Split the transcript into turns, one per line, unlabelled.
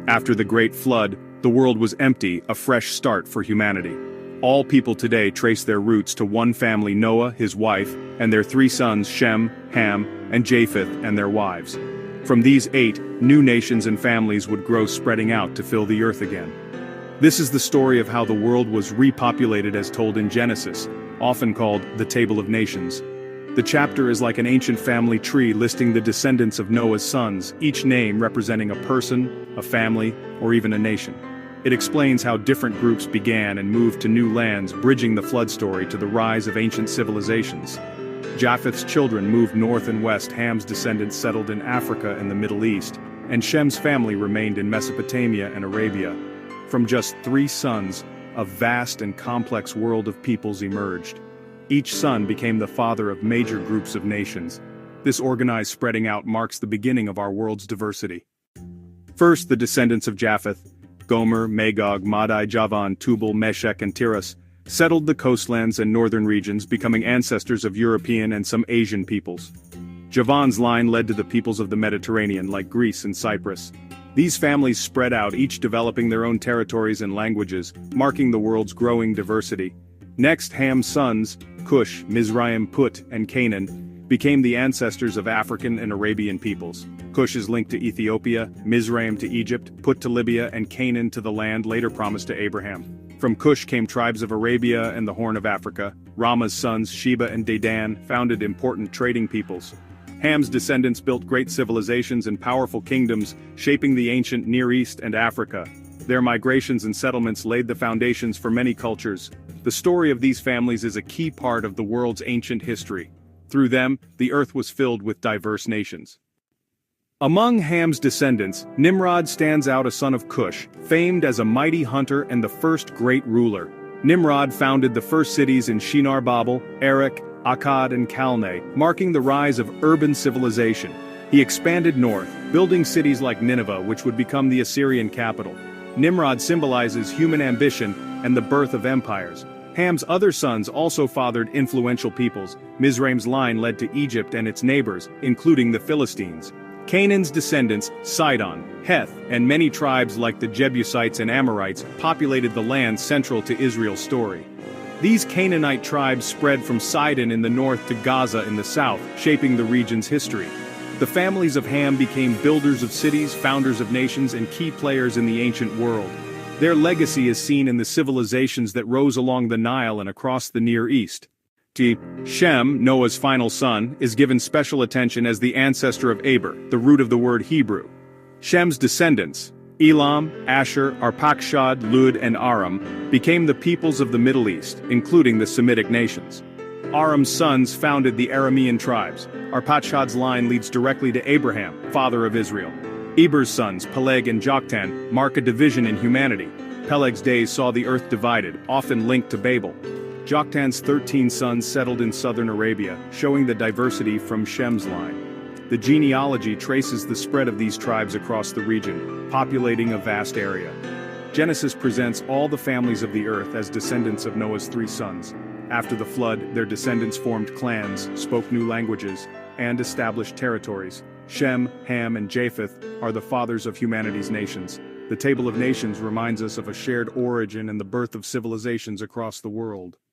After the Great Flood, the world was empty, a fresh start for humanity. All people today trace their roots to one family: Noah, his wife, and their three sons Shem, Ham, and Japheth and their wives. From these 8, new nations and families would grow, spreading out to fill the earth again. This is the story of how the world was repopulated as told in Genesis, often called the Table of Nations. The chapter is like an ancient family tree listing the descendants of Noah's sons, each name representing a person, a family, or even a nation. It explains how different groups began and moved to new lands, bridging the flood story to the rise of ancient civilizations. Japheth's children moved north and west, Ham's descendants settled in Africa and the Middle East, and Shem's family remained in Mesopotamia and Arabia. From just 3 sons, a vast and complex world of peoples emerged. Each son became the father of major groups of nations. This organized spreading out marks the beginning of our world's diversity. First, the descendants of Japheth, Gomer, Magog, Madai, Javan, Tubal, Meshech, and Tiras, settled the coastlands and northern regions, becoming ancestors of European and some Asian peoples. Javan's line led to the peoples of the Mediterranean, like Greece and Cyprus. These families spread out, each developing their own territories and languages, marking the world's growing diversity. Next, Ham's sons, Cush, Mizraim, Put, and Canaan, became the ancestors of African and Arabian peoples. Cush is linked to Ethiopia, Mizraim to Egypt, Put to Libya, and Canaan to the land later promised to Abraham. From Cush came tribes of Arabia and the Horn of Africa. Rama's sons, Sheba and Dedan, founded important trading peoples. Ham's descendants built great civilizations and powerful kingdoms, shaping the ancient Near East and Africa. Their migrations and settlements laid the foundations for many cultures. The story of these families is a key part of the world's ancient history. Through them, the earth was filled with diverse nations. Among Ham's descendants, Nimrod stands out, a son of Cush, famed as a mighty hunter and the first great ruler. Nimrod founded the first cities in Shinar Babel, Erech, Akkad, and Calneh, marking the rise of urban civilization. He expanded north, building cities like Nineveh, which would become the Assyrian capital. Nimrod symbolizes human ambition and the birth of empires. Ham's other sons also fathered influential peoples. Mizraim's line led to Egypt and its neighbors, including the Philistines. Canaan's descendants, Sidon, Heth, and many tribes like the Jebusites and Amorites populated the land central to Israel's story. These Canaanite tribes spread from Sidon in the north to Gaza in the south, shaping the region's history. The families of Ham became builders of cities, founders of nations, and key players in the ancient world. Their legacy is seen in the civilizations that rose along the Nile and across the Near East. Shem, Noah's final son, is given special attention as the ancestor of Aber, the root of the word Hebrew. Shem's descendants, Elam, Asher, Arpachshad, Lud, and Aram, became the peoples of the Middle East, including the Semitic nations. Aram's sons founded the Aramean tribes. Arpachshad's line leads directly to Abraham, father of Israel. Eber's sons, Peleg and Joktan, mark a division in humanity. Peleg's days saw the earth divided, often linked to Babel. Joktan's 13 sons settled in southern Arabia, showing the diversity from Shem's line. The genealogy traces the spread of these tribes across the region, populating a vast area. Genesis presents all the families of the earth as descendants of Noah's 3 sons. After the flood, their descendants formed clans, spoke new languages, and established territories. Shem, Ham, and Japheth are the fathers of humanity's nations. The Table of Nations reminds us of a shared origin and the birth of civilizations across the world.